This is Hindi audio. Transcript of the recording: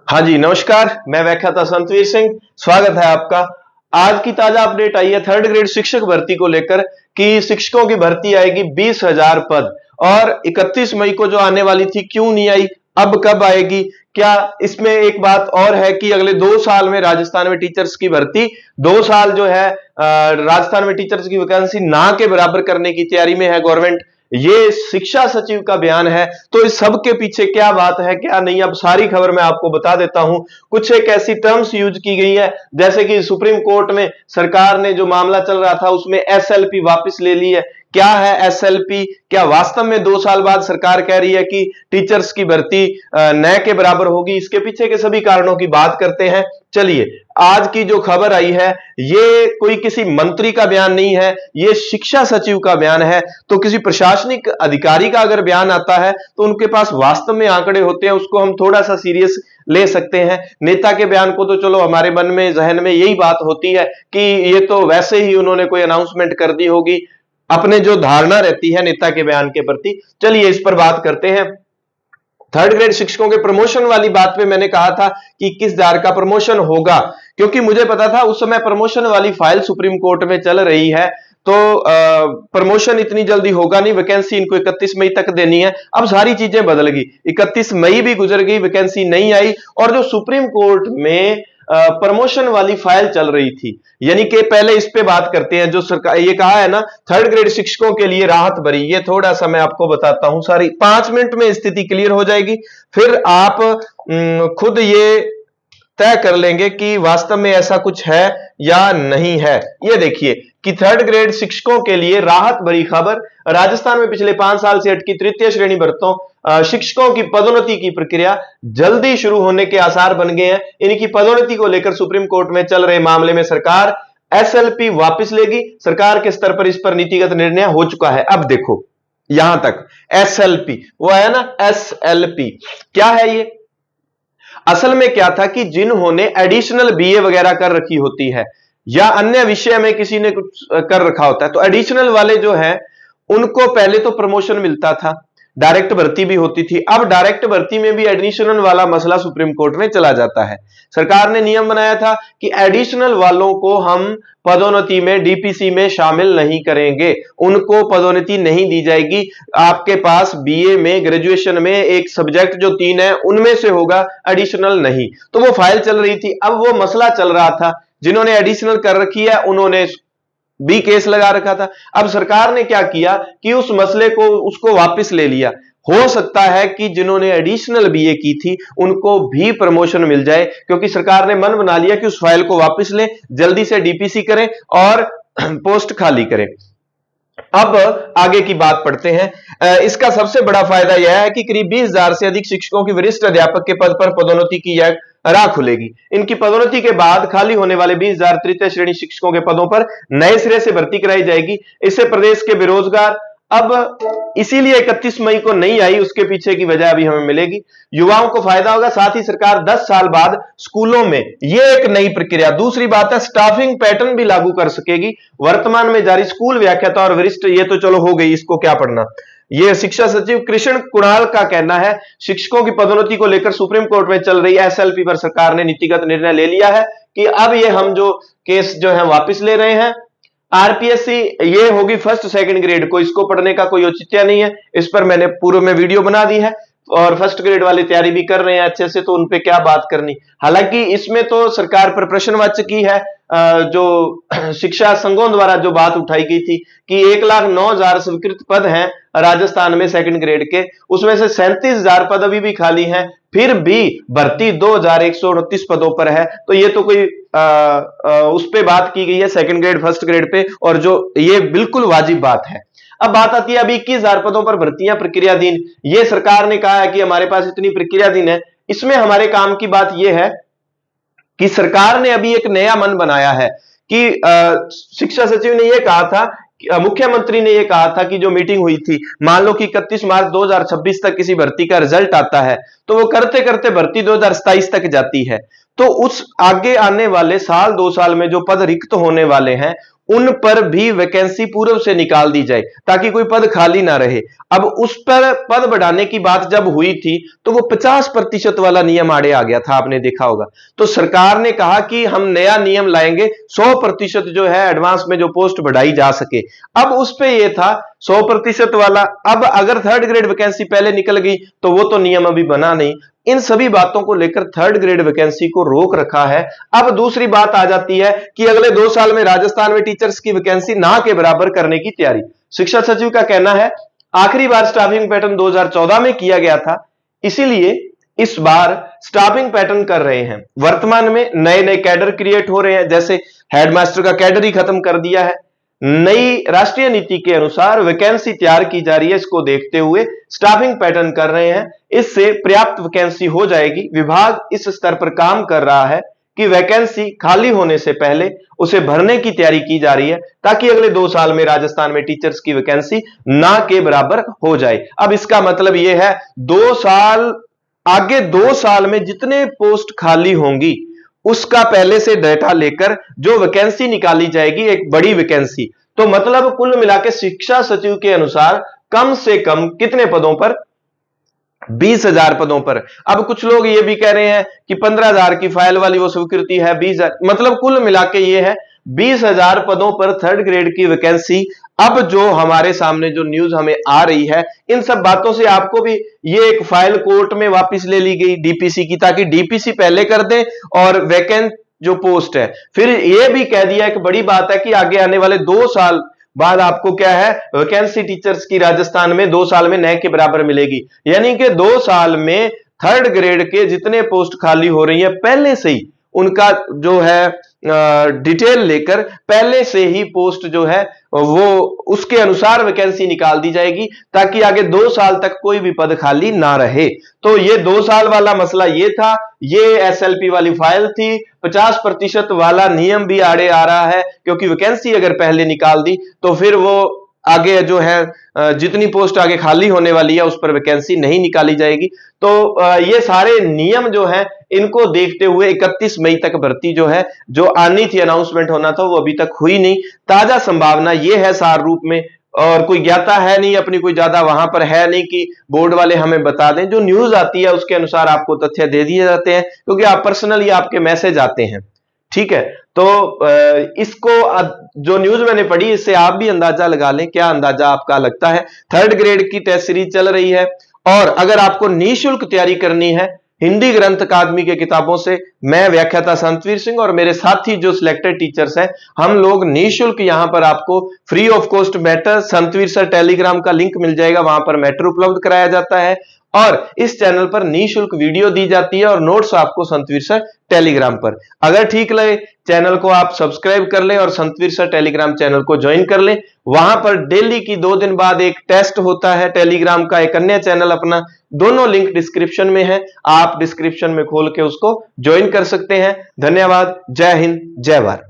हाँ जी, नमस्कार। मैं व्याख्याता संतवीर सिंह, स्वागत है आपका। आज की ताजा अपडेट आई है थर्ड ग्रेड शिक्षक भर्ती को लेकर कि शिक्षकों की भर्ती आएगी 20,000 पद और 31 मई को जो आने वाली थी क्यों नहीं आई, अब कब आएगी। क्या इसमें एक बात और है कि अगले 2 साल में राजस्थान में टीचर्स की भर्ती 2 साल जो है राजस्थान में टीचर्स की वैकेंसी ना के बराबर करने की तैयारी में है गवर्नमेंट। ये शिक्षा सचिव का बयान है। तो इस सब के पीछे क्या बात है क्या नहीं, अब सारी खबर मैं आपको बता देता हूं। कुछ एक ऐसी टर्म्स यूज की गई है जैसे कि सुप्रीम कोर्ट में सरकार ने जो मामला चल रहा था उसमें एसएलपी वापस ले ली है। क्या है एसएलपी? क्या वास्तव में 2 साल बाद सरकार कह रही है कि टीचर्स की भर्ती न के बराबर होगी? इसके पीछे के सभी कारणों की बात करते हैं। चलिए, आज की जो खबर आई है ये कोई किसी मंत्री का बयान नहीं है, ये शिक्षा सचिव का बयान है। तो किसी प्रशासनिक अधिकारी का अगर बयान आता है तो उनके पास वास्तव में आंकड़े होते हैं, उसको हम थोड़ा सा सीरियस ले सकते हैं। नेता के बयान को तो चलो हमारे मन में जहन में यही बात होती है कि ये तो वैसे ही उन्होंने कोई अनाउंसमेंट कर दी होगी, अपने जो धारणा रहती है नेता के बयान के प्रति। चलिए इस पर बात करते हैं। थर्ड ग्रेड शिक्षकों के प्रमोशन वाली बात पे मैंने कहा था कि 21,000 का प्रमोशन होगा, क्योंकि मुझे पता था उस समय प्रमोशन वाली फाइल सुप्रीम कोर्ट में चल रही है। तो प्रमोशन इतनी जल्दी होगा नहीं, वैकेंसी इनको 31 मई तक देनी है। अब सारी चीजें बदल गई, 31 मई भी गुजर गई, वैकेंसी नहीं आई। और जो सुप्रीम कोर्ट में प्रमोशन वाली फाइल चल रही थी, यानी कि पहले इस पे बात करते हैं। जो सरकार ये कहा है ना थर्ड ग्रेड शिक्षकों के लिए राहत भरी, ये थोड़ा सा मैं आपको बताता हूं। सारी 5 मिनट में स्थिति क्लियर हो जाएगी, फिर आप खुद ये तय कर लेंगे कि वास्तव में ऐसा कुछ है या नहीं है। ये देखिए कि थर्ड ग्रेड शिक्षकों के लिए राहत भरी खबर। राजस्थान में पिछले 5 साल से अटकी तृतीय श्रेणी भर्तियों शिक्षकों की पदोन्नति की प्रक्रिया जल्दी शुरू होने के आसार बन गए हैं। इनकी पदोन्नति को लेकर सुप्रीम कोर्ट में चल रहे मामले में सरकार एसएलपी वापस लेगी। सरकार के स्तर पर इस पर नीतिगत निर्णय हो चुका है। अब देखो यहां तक एसएलपी वो है ना, एसएलपी क्या है ये? असल में क्या था कि जिन्होंने एडिशनल बीए वगैरह कर रखी होती है या अन्य विषय में किसी ने कुछ कर रखा होता है, तो एडिशनल वाले जो है उनको पहले तो प्रमोशन मिलता था, डायरेक्ट भर्ती भी होती थी। अब डायरेक्ट भर्ती में भी एडिशनल वाला मसला सुप्रीम कोर्ट में चला जाता है। सरकार ने नियम बनाया था कि एडिशनल वालों को हम पदोन्नति में डीपीसी में शामिल नहीं करेंगे, उनको पदोन्नति नहीं दी जाएगी। आपके पास बीए में ग्रेजुएशन में एक सब्जेक्ट जो 3 है उनमें से होगा, एडिशनल नहीं। तो वो फाइल चल रही थी। अब वो मसला चल रहा था, जिन्होंने एडिशनल कर रखी है उन्होंने भी केस लगा रखा था। अब सरकार ने क्या किया कि उस मसले को उसको वापस ले लिया। हो सकता है कि जिन्होंने एडिशनल बीए की थी उनको भी प्रमोशन मिल जाए, क्योंकि सरकार ने मन बना लिया कि उस फाइल को वापस लें, जल्दी से डीपीसी करें और पोस्ट खाली करें। अब आगे की बात पढ़ते हैं। इसका सबसे बड़ा फायदा यह है कि करीब 20,000 से अधिक शिक्षकों की वरिष्ठ अध्यापक के पद पर पदोन्नति की यह राह खुलेगी। इनकी पदोन्नति के बाद खाली होने वाले 20,000 तृतीय श्रेणी शिक्षकों के पदों पर नए सिरे से भर्ती कराई जाएगी। इससे प्रदेश के बेरोजगार, अब इसीलिए 31 मई को नहीं आई, उसके पीछे की वजह अभी हमें मिलेगी। युवाओं को फायदा होगा, साथ ही सरकार 10 साल बाद स्कूलों में यह एक नई प्रक्रिया, दूसरी बात है स्टाफिंग पैटर्न भी लागू कर सकेगी। वर्तमान में जारी स्कूल व्याख्याता और वरिष्ठ, ये तो चलो हो गई, इसको क्या पढ़ना। यह शिक्षा सचिव कृष्ण कुणाल का कहना है। शिक्षकों की पदोन्नति को लेकर सुप्रीम कोर्ट में चल रही एसएलपी पर सरकार ने नीतिगत निर्णय ले लिया है कि अब ये हम जो केस जो है वापस ले रहे हैं। आरपीएससी ये होगी फर्स्ट सेकंड ग्रेड को, इसको पढ़ने का कोई औचित्य नहीं है। इस पर मैंने पूर्व में वीडियो बना दी है और फर्स्ट ग्रेड वाले तैयारी भी कर रहे हैं अच्छे से, तो उन पे क्या बात करनी। हालांकि इसमें तो सरकार पर प्रश्नवाची की है। जो शिक्षा संघों द्वारा जो बात उठाई गई थी कि 1,09,000 स्वीकृत पद हैं राजस्थान में सेकंड ग्रेड के, उसमें से 37,000 पद अभी भी खाली हैं, फिर भी भर्ती 2,129 पदों पर है। तो ये तो कोई उस पे बात की गई है second grade first grade pay, और जो ये बिल्कुल वाजिब बात है। अब बात आती है अभी 21,000 पदों पर भर्तियां प्रक्रियाधीन। ये सरकार ने कहा है कि हमारे पास इतनी प्रक्रियाधीन है। इसमें हमारे काम की बात यह है कि सरकार ने अभी एक नया मन बनाया है कि शिक्षा सचिव ने यह कहा था, मुख्यमंत्री ने यह कहा था कि जो मीटिंग हुई थी, मान लो कि 31 मार्च 2026 तक किसी भर्ती का रिजल्ट आता है, तो वो करते करते भर्ती 2027 तक जाती है। तो उस आगे आने वाले साल 2 साल में जो पद रिक्त होने वाले हैं उन पर भी वैकेंसी पूर्व से निकाल दी जाए ताकि कोई पद खाली ना रहे। अब उस पर पद बढ़ाने की बात जब हुई थी तो वो 50% वाला नियम आड़े आ गया था, आपने देखा होगा। तो सरकार ने कहा कि हम नया नियम लाएंगे, 100% जो है एडवांस में जो पोस्ट बढ़ाई जा सके। अब उस पे ये था 100% वाला। अब अगर थर्ड ग्रेड वैकेंसी पहले निकल गई तो वो तो नियम अभी बना नहीं। इन सभी बातों को लेकर थर्ड ग्रेड वैकेंसी को रोक रखा है। अब दूसरी बात आ जाती है कि अगले 2 साल में राजस्थान में टीचर्स की वैकेंसी ना के बराबर करने की तैयारी। शिक्षा सचिव का कहना है आखिरी बार स्टाफिंग पैटर्न 2014 में किया गया था, इसीलिए इस बार स्टाफिंग पैटर्न कर रहे हैं। वर्तमान में नए नए कैडर क्रिएट हो रहे हैं, जैसे हेडमास्टर का कैडर ही खत्म कर दिया है। नई राष्ट्रीय नीति के अनुसार वैकेंसी तैयार की जा रही है, इसको देखते हुए स्टाफिंग पैटर्न कर रहे हैं, इससे पर्याप्त वैकेंसी हो जाएगी। विभाग इस स्तर पर काम कर रहा है कि वैकेंसी खाली होने से पहले उसे भरने की तैयारी की जा रही है ताकि अगले 2 साल में राजस्थान में टीचर्स की वैकेंसी ना के बराबर हो जाए। अब इसका मतलब यह है 2 साल आगे 2 साल में जितने पोस्ट खाली होंगी उसका पहले से डेटा लेकर जो वैकेंसी निकाली जाएगी, एक बड़ी वैकेंसी। तो मतलब कुल मिलाकर शिक्षा सचिव के अनुसार कम से कम कितने पदों पर? 20,000 पदों पर। अब कुछ लोग ये भी कह रहे हैं कि 15,000 की फाइल वाली वो स्वीकृति है, 20,000, मतलब कुल मिलाके ये है 20,000 पदों पर थर्ड ग्रेड की वैकेंसी। अब जो हमारे सामने जो न्यूज हमें आ रही है, इन सब बातों से आपको भी ये एक फाइल कोर्ट में वापस ले ली गई डीपीसी की, ताकि डीपीसी पहले कर दे और वैकेंट जो पोस्ट है। फिर यह भी कह दिया, एक बड़ी बात है कि आगे आने वाले 2 साल बाद आपको क्या है, वैकेंसी टीचर्स की राजस्थान में 2 साल में नए के बराबर मिलेगी। यानी कि 2 साल में थर्ड ग्रेड के जितने पोस्ट खाली हो रही है पहले से ही उनका जो है डिटेल लेकर पहले से ही पोस्ट जो है वो उसके अनुसार वैकेंसी निकाल दी जाएगी ताकि आगे 2 साल तक कोई भी पद खाली ना रहे। तो ये 2 साल वाला मसला ये था, ये एसएलपी वाली फाइल थी। 50% वाला नियम भी आड़े आ रहा है क्योंकि वैकेंसी अगर पहले निकाल दी तो फिर वो आगे जो है जितनी पोस्ट आगे खाली होने वाली है उस पर वैकेंसी नहीं निकाली जाएगी। तो ये सारे नियम जो है इनको देखते हुए 31 मई तक भर्ती जो है जो आनी थी, अनाउंसमेंट होना था, वो अभी तक हुई नहीं। ताजा संभावना ये है सार रूप में, और कोई ज्ञाता है नहीं अपनी, कोई ज्यादा वहां पर है नहीं कि बोर्ड वाले हमें बता दें। जो न्यूज आती है उसके अनुसार आपको तथ्य दे दिए जाते हैं क्योंकि आप पर्सनली आपके मैसेज आते हैं, ठीक है। तो इसको जो न्यूज मैंने पढ़ी इससे आप भी अंदाजा लगा लें, क्या अंदाजा आपका लगता है। थर्ड ग्रेड की टेस्ट सीरीज चल रही है और अगर आपको निःशुल्क तैयारी करनी है हिंदी ग्रंथ अकादमी के किताबों से, मैं व्याख्याता संतवीर सिंह और मेरे साथी जो सिलेक्टेड टीचर्स हैं, हम लोग निःशुल्क यहां पर आपको free of cost matter, Santveer sir Telegram का लिंक मिल जाएगा, वहां पर मैटर उपलब्ध कराया जाता है और इस चैनल पर निःशुल्क वीडियो दी जाती है और नोट्स आपको संतवीर सर टेलीग्राम पर। अगर ठीक लगे चैनल को आप सब्सक्राइब कर लें और संतवीर सर टेलीग्राम चैनल को ज्वाइन कर लें। वहां पर डेली की 2 दिन बाद एक टेस्ट होता है टेलीग्राम का, एक अन्य चैनल अपना, दोनों लिंक डिस्क्रिप्शन में है, आप डिस्क्रिप्शन में खोल के उसको ज्वाइन कर सकते हैं। धन्यवाद। जय हिंद, जय भारत।